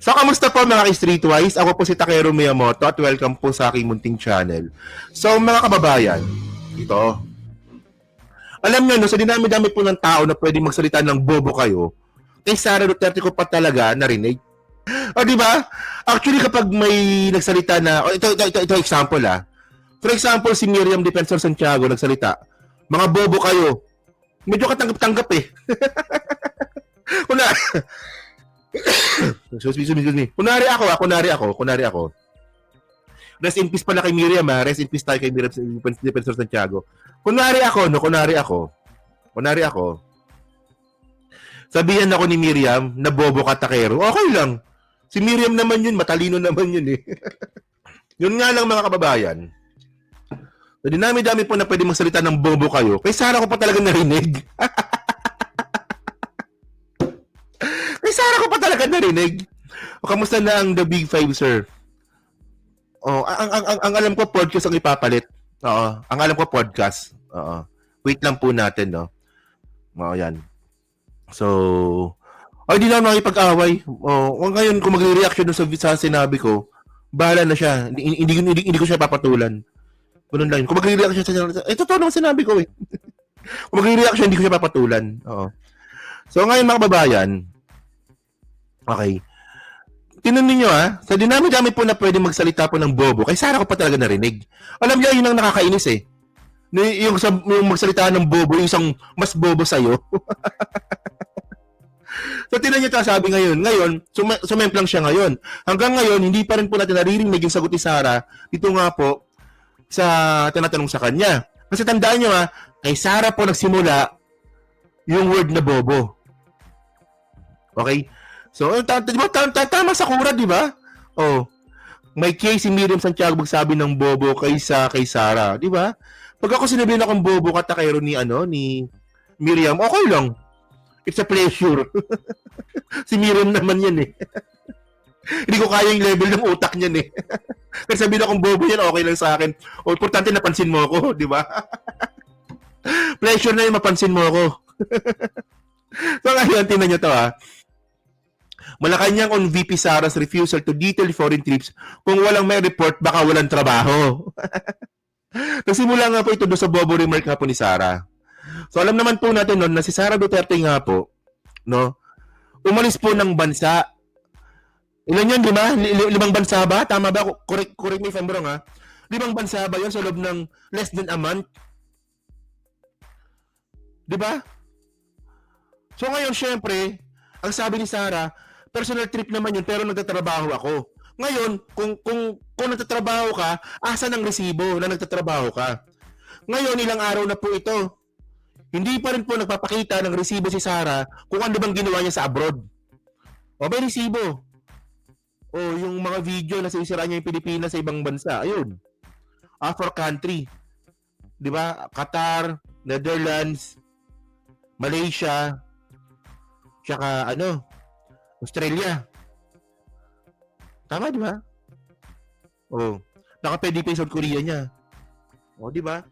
So, kamusta po mga ka-Streetwise? Ako po si Takeru Miyamoto at welcome po sa aking munting channel. So, mga kababayan, ito. Alam nyo, no, sa dinami-dami po ng tao na pwedeng magsalita ng bobo kayo, kay Sara Duterte ko pa talaga narinig. O, di ba? Actually, kapag may nagsalita na, ito example For example, si Miriam Defensor Santiago nagsalita, mga bobo kayo. Medyo katanggap-tanggap eh. Kuna, excuse me. Kunari ako. Rest in peace pala kay Miriam, Rest in peace tayo kay Miriam Defensor Santiago. Kunari ako. Sabihan ako ni Miriam na bobo ka, Takeru. Okay lang. Si Miriam naman yun, matalino naman yun eh. Yun nga lang mga kababayan. So, dinami-dami po na pwede magsalita ng bobo kayo. Kay Sara ko pa talaga narinig. O, kamusta na ang The Big Five, sir? Oh, ang alam ko podcast ang ipapalit. Oo, ang alam ko podcast. Oo. Wait lang po natin, no. Oo, yan. So, ay di na nakipag-away. Oh, ngayon kung magre-reaction sa sinabi ko, bahala na siya. Hindi ko siya papatulan. Ganun lang. Kung magre-reaction siya, totoo naman sinabi ko eh. Kung magre-reaction, hindi ko siya papatulan. Oo. So, ngayon mga kababayan, okay. Tinanong niyo sa dinami-dami po na pwede magsalita po ng bobo, kay Sara ko pa talaga narinig. Alam niyo, yun ang nakakainis eh. Yung magsalita ng bobo, yung isang mas bobo sa'yo. So, tinan niyo ito, sabi ngayon, sumemplang siya ngayon. Hanggang ngayon, hindi pa rin po natin naririnig yung sagot ni Sara, dito nga po, sa tinatanong sa kanya. Kasi tandaan niyo kay Sara po nagsimula yung word na bobo. Okay? So, tama sa kura, di ba? Oh, may case si Miriam Santiago magsabi ng bobo kay Sara, di ba? Pag ako sinabihan akong bobo ka, Takeru, ni Miriam, okay lang. It's a pleasure. Si Miriam naman yan eh. Hindi ko kaya yung level ng utak niyan eh. Kasi sabihin akong bobo yan, okay lang sa akin. O, importante napansin mo ako, di ba? Pleasure na yung mapansin mo ako. So, ngayon, tingnan nyo to Malacanang on VP Sara's refusal to detail foreign trips. Kung walang may report, baka walang trabaho. Nagsimula nga po ito doon sa bobo remark nga po ni Sara. So alam naman po natin na si Sara Duterte nga po, no, umalis po ng bansa. Ilan yun, di ba? 5 bansa ba? Tama ba? Correct me if I'm wrong 5 bansa ba yun sa loob ng less than a month? Di ba? So ngayon, syempre, ang sabi ni Sara, personal trip naman yun, pero nagtatrabaho ako. Ngayon, kung nagtatrabaho ka, asan ang resibo na nagtatrabaho ka? Ngayon, ilang araw na po ito. Hindi pa rin po nagpapakita ng resibo si Sara kung ano bang ginawa niya sa abroad. O may resibo. O yung mga video na sinisira niya yung Pilipinas sa ibang bansa. Ayun. For country. Di ba? Qatar, Netherlands, Malaysia, tsaka Australia. Tama, di ba? Oh, naka-pwede pa yung South Korea niya. Oh, di ba?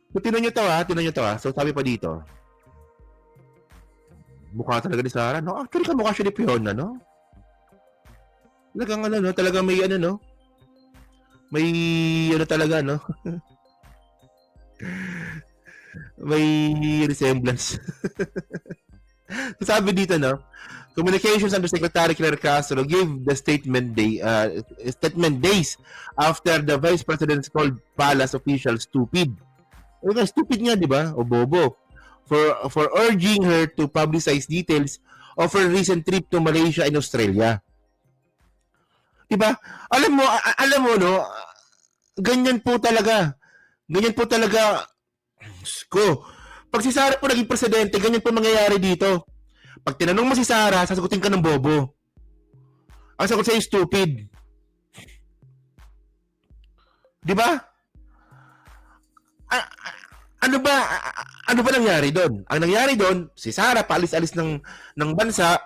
So, tinan nyo to So, sabi pa dito. Mukha talaga ni Sara, no? Actually, kamukha siya ni Fiona, no? Talagang talagang may may talaga, no? May resemblance. So, sabi dito, no? Communications Undersecretary Claire Castro gave the statement days after the Vice President called Palace officials stupid. Stupid nga, di ba? O bobo. For urging her to publicize details of her recent trip to Malaysia and Australia. Di ba? Alam mo, no? Ganyan po talaga. Pag si Sara po naging presidente, ganyan po mangyayari dito. Pag tinanong mo si Sara, sasagutin ka ng bobo. Ang sagot sa'yo, stupid. Di ba? Ano ba nangyari doon? Ang nangyari doon, si Sara paalis-alis ng bansa.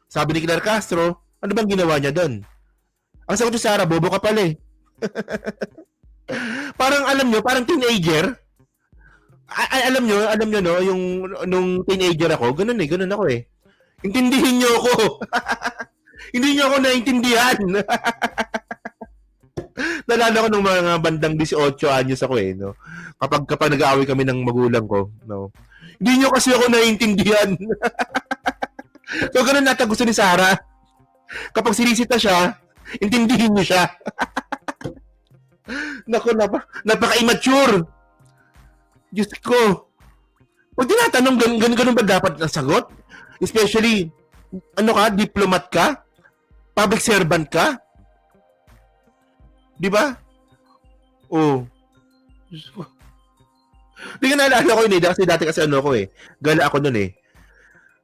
Sabi ni Claire Castro, ano bang ginawa niya doon? Ang sagot ni Sara, bobo ka pala eh. Parang alam nyo, parang teenager. Alam nyo no, yung nung teenager ako, ganun ako eh. Intindihin nyo ako. Hindi niyo ako naintindihan. Nalala ko nung mga bandang 18 anyos ako eh, no? Kapag nag-aaway kami ng magulang ko, no? Hindi niyo kasi ako naintindihan. So, ganun nata gusto ni Sarah. Kapag sinisita siya, intindihin niyo siya. Naku, napaka-immature. Diyos ko. Pag tinatanong, ganun ba dapat ang sagot? Especially, ano ka, diplomat ka? Public servant ka? Di ba? Oh. Diyos ko. Hindi ka naalala ko yun eh. Kasi dati kasi ano ko eh. Gala ako nun eh.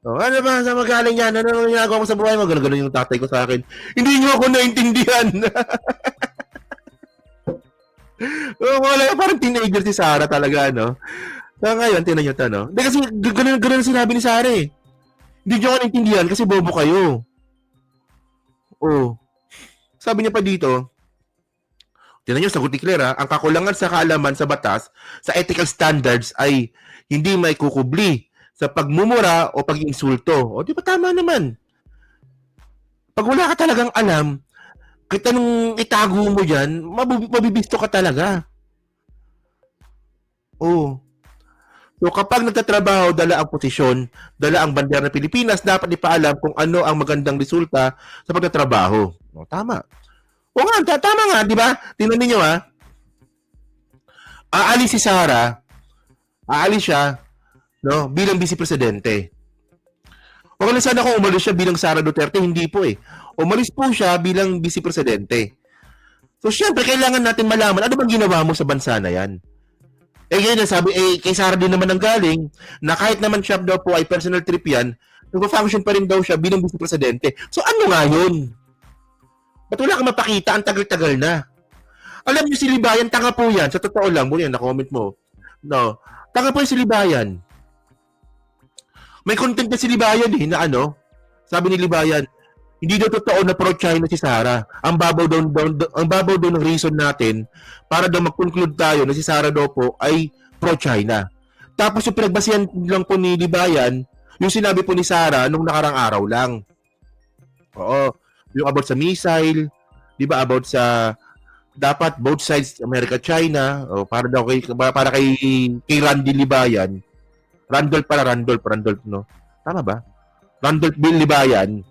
Oh, ano ba? Saan magaling yan? Ano ginagawa mo sa buhay mo? Ganun yung tatay ko sa akin. Hindi niyo ako naintindihan. Oh, wala, parang teenager si Sarah talaga, no? So, ngayon, tinan nyo to, no? Hindi kasi ganun sinabi ni Sarah eh. Hindi niyo ako naintindihan kasi bobo kayo. Oh. Sabi niya pa dito, tinan nyo, sagot ni Claire, ha? Ang kakulangan sa kaalaman sa batas, sa ethical standards ay hindi may kukubli sa pagmumura o pag-insulto. O, di ba tama naman? Pag wala ka talagang alam, kahit anong itago mo dyan, mabibisto ka talaga. Oh. So kapag nagtatrabaho, dala ang posisyon, dala ang bandera ng Pilipinas, dapat ipaalam kung ano ang magandang resulta sa pagtatrabaho. O, tama. O nga, tama nga, di ba? Tingnan niyo ha. Aalis si Sarah, aalis siya, no, bilang vice presidente. O kung sana kung umalis siya bilang Sara Duterte, hindi po eh. Umalis po siya bilang vice presidente. So syempre, kailangan natin malaman ano bang ginawa mo sa bansa na yan. Eh ngayon, sabi, kay Sara din naman ang galing na kahit naman siya daw po ay personal trip yan, nag-function pa rin daw siya bilang vice presidente. So ano nga yun? Ba't wala kang mapakita? Ang tagal-tagal na. Alam niyo si Libayan, tanga po yan. Sa totoo lang, muli yan, na-comment mo. No. Tanga po yung si Libayan. May content na si Libayan eh, na ano, sabi ni Libayan, hindi daw totoo na pro-China si Sara. Ang babaw daw ng reason natin para daw mag-conclude tayo na si Sara daw po ay pro-China. Tapos yung pinagbasihan lang po ni Libayan, yung sinabi po ni Sara nung nakarang araw lang. Oo. Yung about sa missile, di ba, about sa dapat both sides, America, China, o para daw kay Randy Libayan. Randolph, no? Tama ba? Randolph Bill Libayan.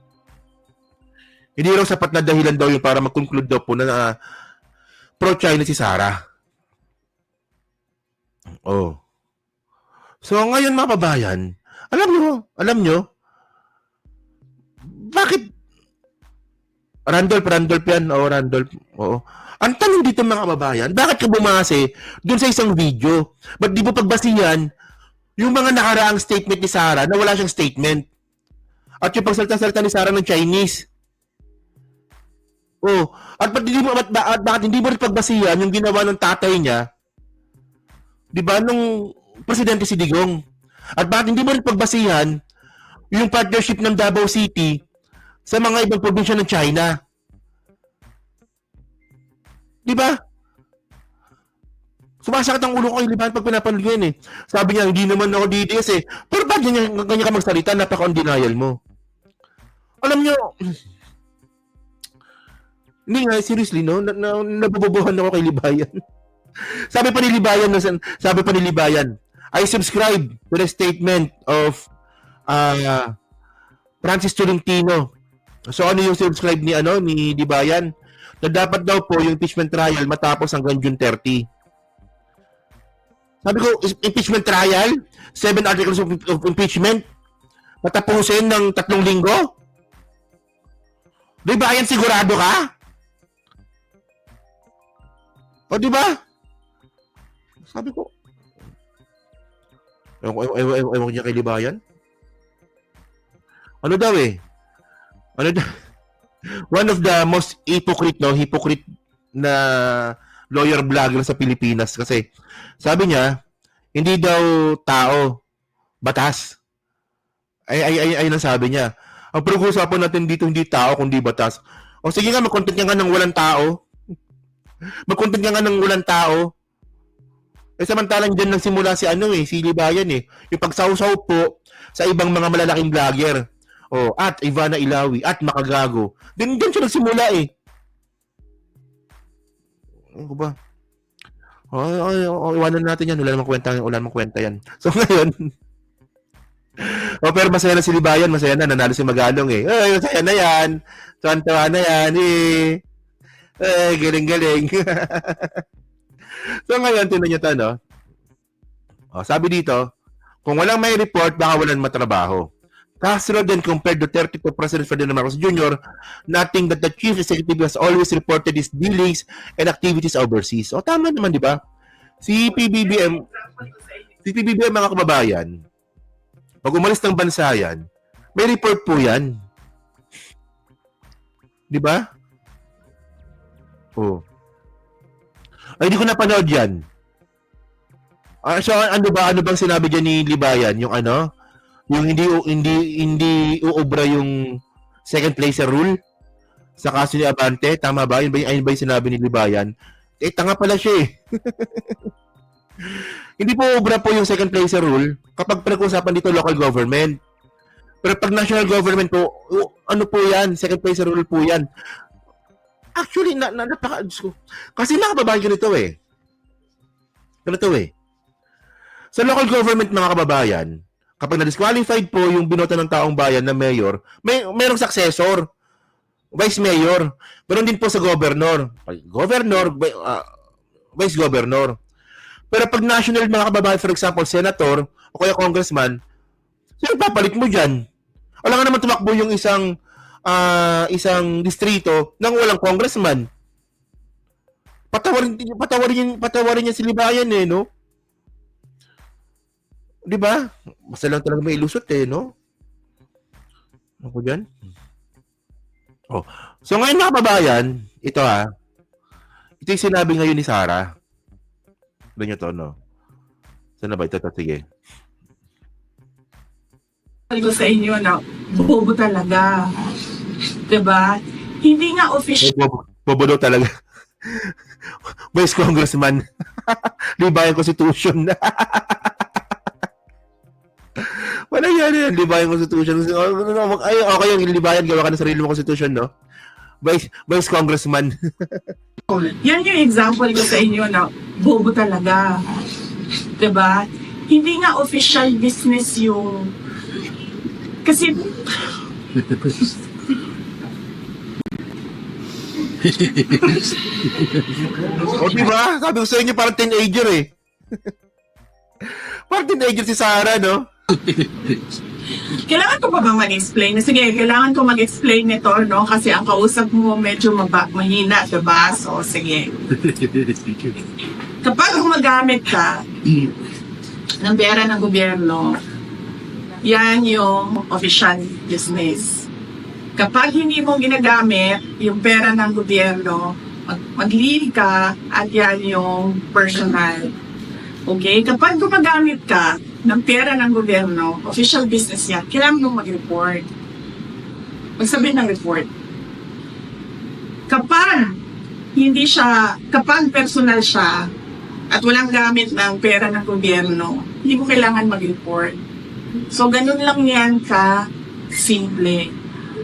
Hindi raw sapat na dahilan daw yung para mag-conclude daw po na pro-China si Sara. Oh. So, ngayon mga kabayan, alam nyo, bakit Randolph yan, Randolph, oo. Ang tanong dito mga kababayan, bakit ka bumase dun sa isang video? Ba't di mo pagbasihan yung mga nakaraang statement ni Sara na wala siyang statement? At yung pagsalita-salita ni Sara ng Chinese. Oh, at bakit hindi mo rin pagbasihan yung ginawa ng tatay niya? 'Di ba nung presidente si Digong? At bakit hindi mo rin pagbasihan yung partnership ng Davao City sa mga ibang probinsya ng China? 'Di ba? Sumasakit ang ulo ko kay Liban pag pinapanood ko yun eh. Sabi niya, hindi naman ako DDS eh. Pero ba't ganyan ka magsalita? Napaka-undenial mo. Alam niyo, hindi nga, seriously, no? Nabububuhan ako kay Libayan. sabi pa ni Libayan, I subscribe to the statement of Francis Tolentino. So ano yung subscribe ni Libayan? Na dapat daw po yung impeachment trial matapos hanggang June 30. Sabi ko, impeachment trial? 7 articles of impeachment? Matapusin ng 3 linggo? Libayan, sigurado ka? O, di ba? Sabi ko, ewan ko niya kay Libayan. Ano daw eh? One of the most hypocrite na lawyer vlogger sa Pilipinas kasi sabi niya, hindi daw tao, batas. Ay ang sabi niya. Ang pag-uusapan natin dito hindi tao kundi batas. O sige nga, mag-content ka nga ng walang tao. Mag-content ka nga ng walang tao. Samantalang dyan nagsimula si Libayan eh. Yung pagsawsaw po sa ibang mga malalaking vlogger. At Ivana Ilawi, at Makagago. Din siya nagsimula eh. Ano ba? Iwanan natin yan. Wala namang kwenta yan. So ngayon, pero masaya na si Libayan, masaya na, nanalo si Magalong eh. Ay, masaya na yan. Tuwan-tuwa na yan eh. Galing-galing. So ngayon, tinan nyo to, no? Sabi dito, kung walang may report, baka walang matrabaho. Castro then compared Duterte to President Ferdinand Marcos Jr., noting that the chief executive has always reported his dealings and activities overseas. Tama naman, di ba? Si PBBM, mga kababayan, pag umalis ng bansa yan, may report po yan. Di ba? Ay, hindi ko napanood yan. So, ano bang sinabi dyan ni Libayan? Yung hindi uobra yung second placer rule sa kaso ni Abante. Tama ba? Ayun ba yung sinabi ni Libayan? Tanga pala siya eh. Hindi po uobra po yung second placer rule kapag pinag-usapan dito local government. Pero pag national government po, ano po yan? Second placer rule po yan. Actually, kasi nakababahan ganito eh. Sa local government, mga kababayan, kapag na-disqualified po yung binoto ng taong bayan na mayor, mayroong successor, vice mayor. Meron din po sa governor, vice governor. Pero pag national, mga kababayan, for example, senator o kaya congressman, sino papalit mo dyan? Wala nga naman tumakbo yung isang distrito nang walang congressman. Patawarin niya si Libayan eh, no? Di ba? Basta lang talaga may ilusot eh, no? Ako dyan? So ngayon mga kababayan, ito ito yung sinabi ngayon ni Sara. Doon nyo to, no? Saan na ba? Ito, sige. Ko sa inyo na bobo talaga. Diba? Hindi nga official. Bobo daw talaga. Vice Congressman. Libayan Constitution. Wala yan. Libayan Constitution. Okay yung libayan. Gawa ka ng sarili mo Constitution, no? Vice Congressman. Yan yung example ko sa inyo na bobo talaga. Diba? Hindi nga official business yung... Kasi... Diba? Sabi ko sa inyo, parang teenager eh. Parang teenager si Sara, no? Kailangan ko pa ba mag-explain? Sige, kailangan ko mag-explain nito, no? Kasi ang kausap mo medyo mahina, diba? So, sige. Kapag gumagamit ka ng pera ng gobyerno, yan yung official business. Kapag hindi mo ginagamit yung pera ng gobyerno, mag-leave ka at yan yung personal. Okay? Kapag gumagamit ka ng pera ng gobyerno, official business yan, kailangan mong mag-report. Magsabi ng report. Kapag personal siya at walang gamit ng pera ng gobyerno, hindi mo kailangan mag-report. So, ganun lang yan simple.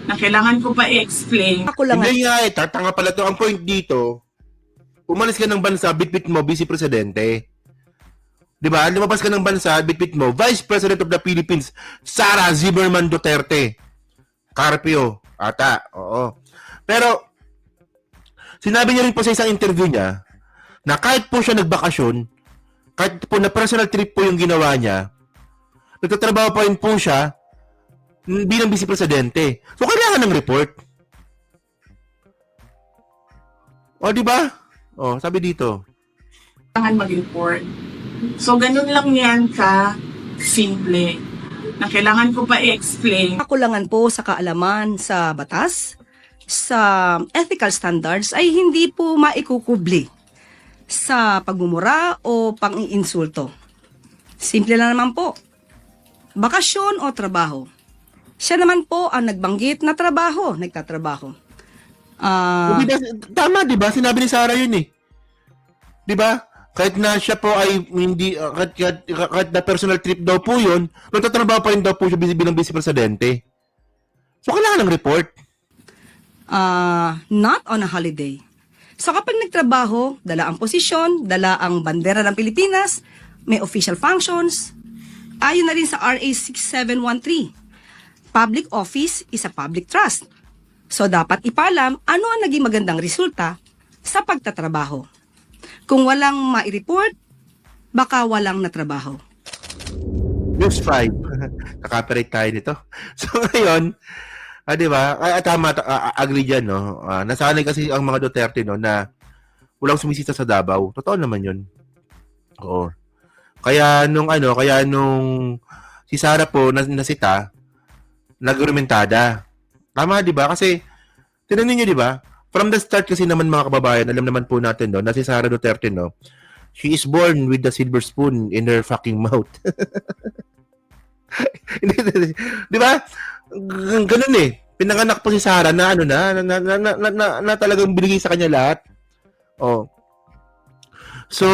Na kailangan ko pa i-explain. Hindi nga tatanga pala to. Ang point dito, umalis ka ng bansa, bitbit mo, vice presidente. Diba? Lumabas ka ng bansa, bitbit mo, Vice President of the Philippines, Sara Zimmerman Duterte. Carpio. Ata. Oo. Pero, sinabi niya rin po sa isang interview niya, na kahit po siya nagbakasyon, kahit po na personal trip po yung ginawa niya, nagtatrabaho pa rin po siya bilang vice presidente. So, kailangan ng report. Di ba? Sabi dito. Kailangan mag-report. So, ganun lang yan simple. Na kailangan ko pa i-explain. Kakulangan po sa kaalaman sa batas, sa ethical standards ay hindi po maikukubli sa pagmumura o pang-iinsulto. Simple lang naman po. Bakasyon o trabaho. Siya naman po ang nagbanggit na nagtatrabaho. Tama, di ba? Sinabi ni Sara yun eh. Di ba? Kahit na siya po ay hindi, kahit na personal trip daw po yun, nagtatrabaho pa rin daw po siya bilang vice presidente. So, kailangan ng report. Not on a holiday. So kapag nagtrabaho, dala ang posisyon, dala ang bandera ng Pilipinas, may official functions, ayon na rin sa RA 6713. Public office is a public trust. So dapat ipalam ano ang naging magandang resulta sa pagtatrabaho. Kung walang mai-report, baka walang natrabaho. News 5. Nakaperate tayo nito. So, ngayon, di ba? Tama, agree dyan, no? Nasanay kasi ang mga Duterte, no, na walang sumisita sa Davao. Totoo naman yun. Oo. Kaya nung si Sara po nasita, nagrumentada. Tama, di ba? Kasi, tinanong nyo, di ba? From the start kasi naman mga kababayan, alam naman po natin, no, na si Sara Duterte, no, she is born with the silver spoon in her fucking mouth. Di ba? Ganun eh. Pinanganak po si Sara na na talagang binigay sa kanya lahat. Oh. So,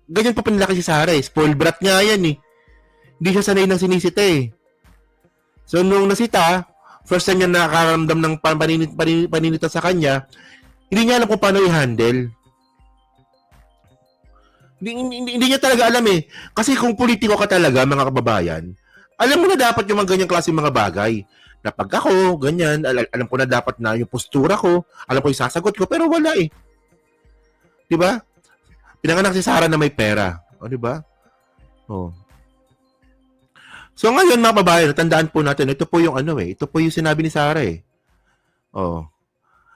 ganyan pa pinalaki si Sara eh. Spoiled brat nga yan eh. Hindi siya sanay ng sinisita eh. So, nung nasita, first time niya nakakaramdam ng paninita sa kanya, hindi niya alam kung paano i-handle. Hindi niya talaga alam eh. Kasi kung politiko ka talaga, mga kababayan, alam mo na dapat yung mga ganyang klase mga bagay. Na pag ako, ganyan, alam ko na dapat na yung postura ko, alam ko yung sasagot ko, pero wala eh. Diba? Pinanganak si Sara na may pera. O, diba? Oh. So ngayon, mga kababayan, tandaan po natin, ito po yung ito po yung sinabi ni Sara eh. Oh.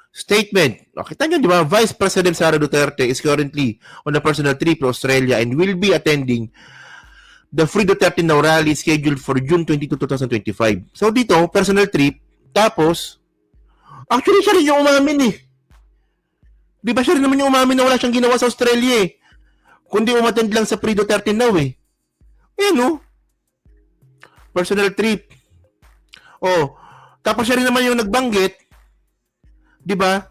Statement. Kita nyo, di ba? Vice President Sara Duterte is currently on a personal trip to Australia and will be attending the Free Duterte Now rally scheduled for June 22, 2025. So dito, personal trip. Tapos, actually, siya rin yung umamin eh. Di ba siya rin naman yung umamin na wala siyang ginawa sa Australia eh. Kundi umattend lang sa Free Duterte Now eh. Ayan oh. Personal trip. Oh. Tapos siya rin naman yung nagbanggit, di ba?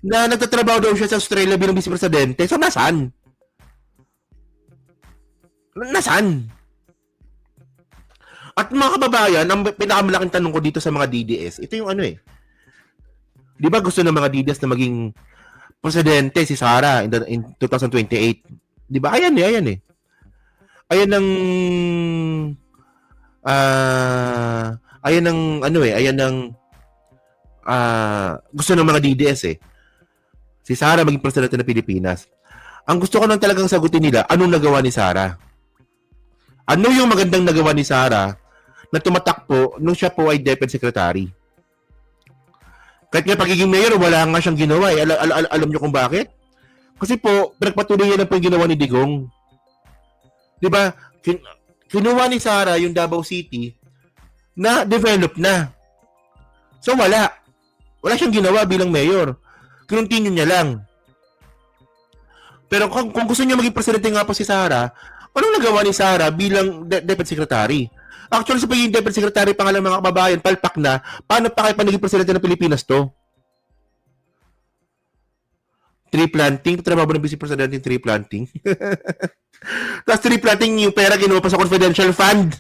Na nagtatrabaho daw siya sa Australia bilang vice presidente. So, nasaan? Nasaan? At mga kababayan, ang pinakamalaking tanong ko dito sa mga DDS, ito yung di ba gusto ng mga DDS na maging presidente si Sara in 2028? Di ba? Ayan eh. Ayan ang gusto ng mga DDS eh. Si Sara maging presidente ng Pilipinas. Ang gusto ko nang talagang sagutin nila, anong nagawa ni Sara? Ano yung magandang nagawa ni Sara na tumatakbo nung siya po ay Deputy Secretary? Kahit nga pagiging mayor, wala nga siyang ginawa eh. Alam niyo kung bakit? Kasi po, pinagpatuloy niya na po yung ginawa ni Digong. Di ba? Kinuha ni Sara yung Davao City na develop na. So wala. Wala siyang ginawa bilang mayor. Continue niya lang. Pero kung gusto niya maging presidente nga po si Sara, anong nagawa ni Sara bilang Deputy Secretary? Actually, sa pagiging Deputy Secretary, pangalan mga kababayan, palpak na, paano pa kayo naging presidente ng Pilipinas to? Tree planting? Trabaho ba ng vice president yung tree planting? Tapos tree planting yung pera ginawa pa sa confidential fund.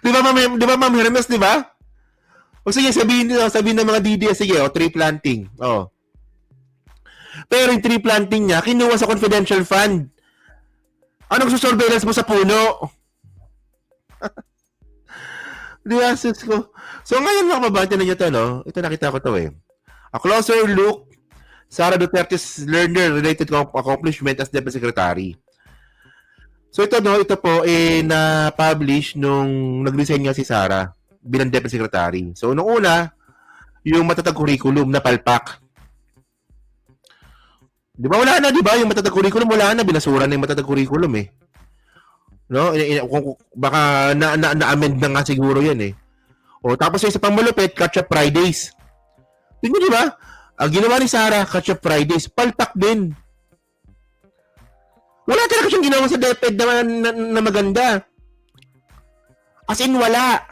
Di ba, Ma'am Hermes, di ba? O sige, sabihin ng mga DDS, sige, tree planting. Oh. Pero yung tree planting niya, kinuha sa confidential fund. Anong susurveillance mo sa puno? Di ba, sis ko? So ngayon mga kababante na nyo to, no? Ito nakita ko to eh. A closer look, Sara Duterte's learner-related accomplishment as Deputy Secretary. So ito po na-publish nung nag-resign nga si Sara bilang Deputy Secretary. So nung una, yung matatag curriculum na palpak. Di ba wala na, di ba? Yung matatag curriculum, wala na. Binasura na yung matatag curriculum eh. No? Baka na-amend na nga siguro yan eh. O tapos yung isa pang malupit, Catch-up Fridays. Tingnan di ba? Ang ginawa ni Sara, Catch-up Fridays, palpak din. Wala talaga siyang ginawa sa DepEd na maganda. As in, wala.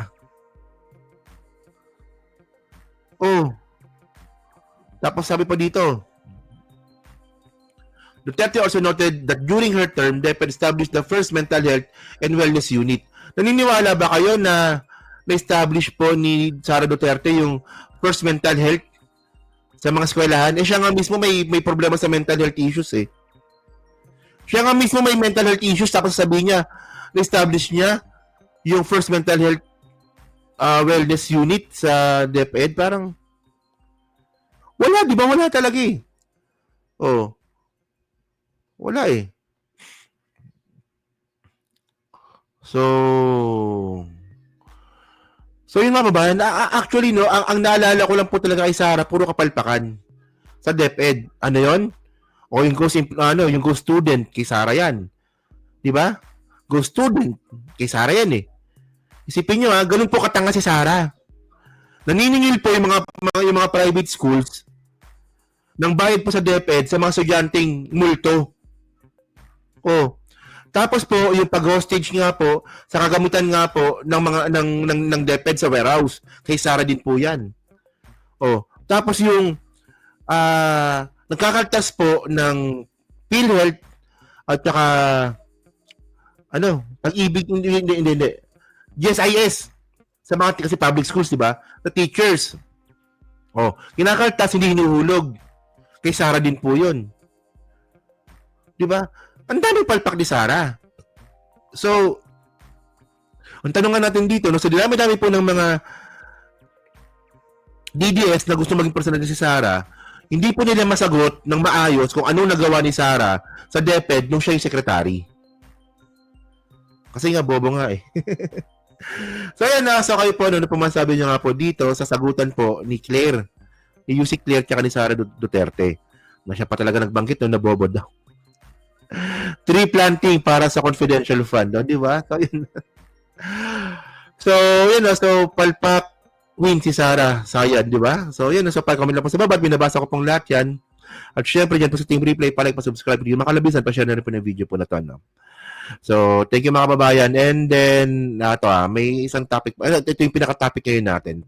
Oh. Tapos sabi pa dito, Duterte also noted that during her term, DepEd established the first mental health and wellness unit. naniniwala ba kayo na na-establish po ni Sara Duterte yung first mental health sa mga eskwelahan? Eh, siya nga mismo may problema sa mental health issues eh. Siya nga mismo may mental health issues, tapos sabihin niya, na-establish niya yung first mental health wellness unit sa DepEd. Parang, wala, di ba? Wala talaga eh. Oh. Wala eh. So yun mga babayan, actually no, ang naalala ko lang po talaga kay Sara, puro kapalpakan sa DepEd. Ano yon? O yung yung go student kay Sara yan. 'Di ba? Go student kay Sara yan eh. Isipin niyo ganun po katanga si Sara. Naniningil po yung mga private schools ng bayad po sa DepEd sa mga estudyanteng multo. Oh. Tapos po yung pag-hostage nga po sa kagamitan nga po ng mga ng DepEd sa warehouse, kay Sara din po 'yan. Oh, tapos yung nagkakaltas po ng PhilHealth at saka pag-ibig hindi. GSIS sa mga kasi public schools, 'di ba? The teachers. Oh, kinakaltas, hindi hinuhulog. Kay Sara din po 'yun. 'Di ba? Ang dami palpak ni Sara. So, ang tanong nga natin dito, no, so dami po ng mga DDS na gusto maging personal si Sara, hindi po nila masagot ng maayos kung anong nagawa ni Sara sa DepEd nung siya yung secretary. Kasi nga, bobo nga eh. So, ayan na. So, kayo po, ano po masabi nyo nga po dito sa sagutan po ni Claire. Ni UC Claire tsaka ni Sara Duterte. Na siya pa talaga nagbanggit no, na bobo daw. Tree planting para sa confidential fund, no? Di ba? So, yun. So, yun, no? So, palpak win si Sara Sayan, di ba? So, yun, so, pag-comment lang po sa baba, binabasa ko pong lahat yan. At syempre, dyan po sa Team Replay, pa-like, pa-subscribe, hindi makalabisan, pa-share na rin po ng video po na to, no? So, thank you mga kababayan. And then, may isang topic, ito yung pinaka-topic ngayon natin.